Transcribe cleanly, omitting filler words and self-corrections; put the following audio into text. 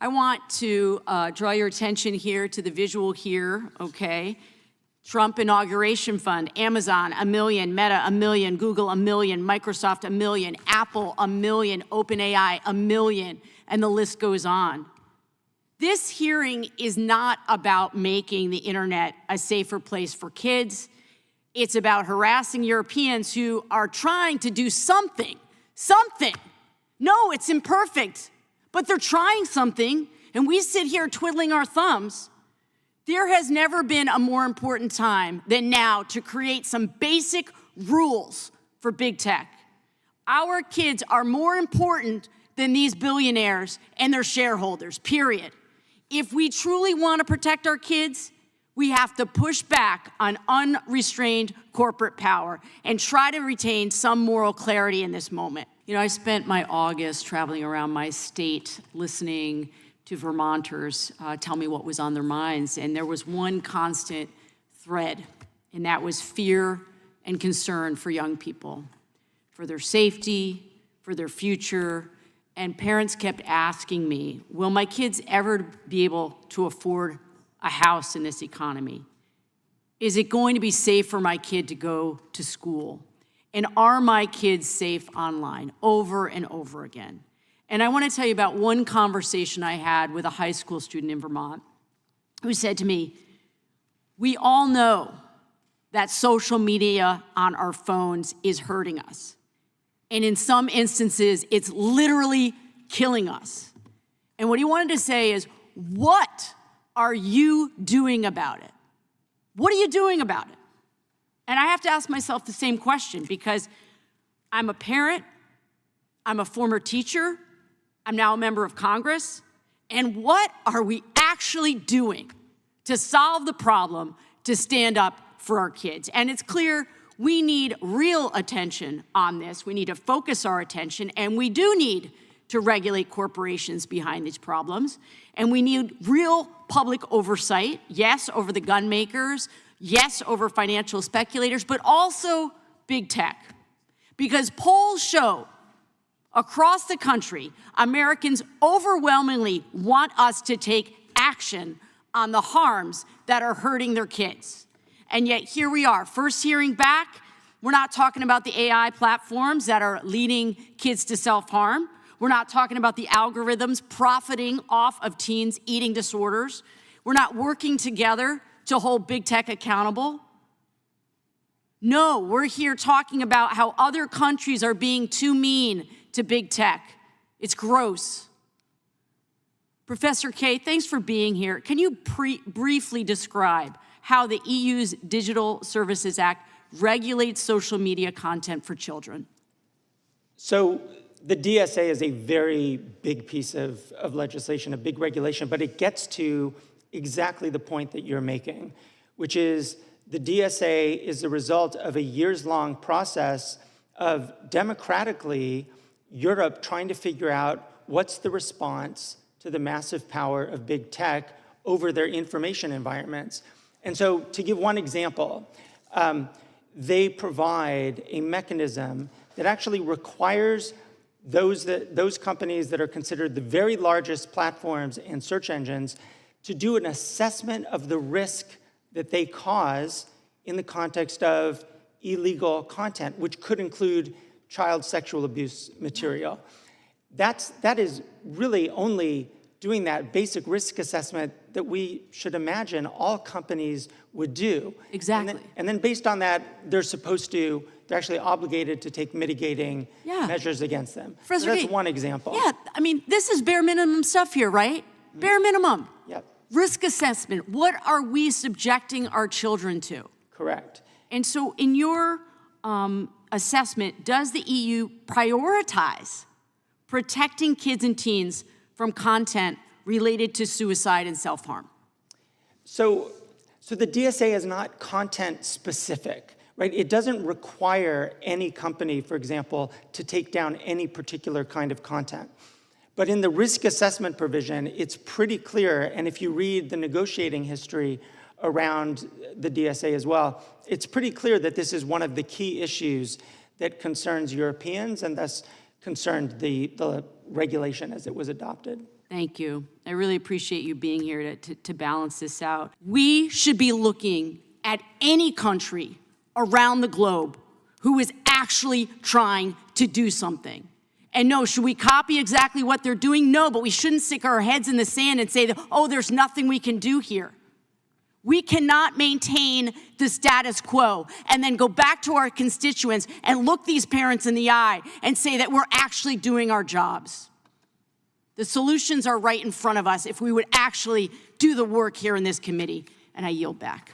I want to draw your attention here to the visual here, okay? Trump inauguration fund, Amazon, $1 million, Meta, $1 million, Google, $1 million, Microsoft, $1 million, Apple, $1 million, OpenAI, $1 million, and the list goes on. This hearing is not about making the internet a safer place for kids. It's about harassing Europeans who are trying to do something. No, it's imperfect, but they're trying something, and we sit here twiddling our thumbs. There has never been a more important time than now to create some basic rules for big tech. Our kids are more important than these billionaires and their shareholders, period. If we truly want to protect our kids, we have to push back on unrestrained corporate power and try to retain some moral clarity in this moment. You know, I spent my August traveling around my state listening to Vermonters tell me what was on their minds, and there was one constant thread, and that was fear and concern for young people, for their safety, for their future. And parents kept asking me, will my kids ever be able to afford a house in this economy? Is it going to be safe for my kid to go to school? And are my kids safe online? Over and over again. And I want to tell you about one conversation I had with a high school student in Vermont who said to me, we all know that social media on our phones is hurting us. And in some instances, it's literally killing us. And what he wanted to say is, what are you doing about it? What are you doing about it? And I have to ask myself the same question because I'm a parent, I'm a former teacher, I'm now a member of Congress, and what are we actually doing to solve the problem, to stand up for our kids? And it's clear we need real attention on this. We need to focus our attention, and we do need to regulate corporations behind these problems. And we need real public oversight, yes, over the gun makers, yes, over financial speculators, but also big tech. Because polls show across the country, Americans overwhelmingly want us to take action on the harms that are hurting their kids. And yet here we are, first hearing back. We're not talking about the AI platforms that are leading kids to self-harm. We're not talking about the algorithms profiting off of teens' eating disorders. We're not working together to hold big tech accountable. No, we're here talking about how other countries are being too mean to big tech. It's gross. Professor Kay, thanks for being here. Can you briefly describe how the EU's Digital Services Act regulates social media content for children? So the DSA is a very big piece of legislation, a big regulation, but it gets to exactly the point that you're making, which is the DSA is the result of a years-long process of democratically Europe trying to figure out what's the response to the massive power of big tech over their information environments. And so to give one example, they provide a mechanism that actually requires those companies that are considered the very largest platforms and search engines to do an assessment of the risk that they cause in the context of illegal content, which could include child sexual abuse material. That is really only doing that basic risk assessment that we should imagine all companies would do. Exactly. And then based on that, they're actually obligated to take mitigating measures against them. So that's one example. Yeah, I mean, this is bare minimum stuff here, right? Mm-hmm. Bare minimum. Yep. Risk assessment. What are we subjecting our children to? Correct. And so in your assessment, does the EU prioritize protecting kids and teens from content related to suicide and self-harm? So the DSA is not content specific, right? It doesn't require any company, for example, to take down any particular kind of content. But in the risk assessment provision, it's pretty clear, and if you read the negotiating history around the DSA as well, it's pretty clear that this is one of the key issues that concerns Europeans and thus concerned the regulation as it was adopted. Thank you. I really appreciate you being here to balance this out. We should be looking at any country around the globe who is actually trying to do something. And no, should we copy exactly what they're doing? No, but we shouldn't stick our heads in the sand and say that, oh, there's nothing we can do here. We cannot maintain the status quo and then go back to our constituents and look these parents in the eye and say that we're actually doing our jobs. The solutions are right in front of us if we would actually do the work here in this committee. And I yield back.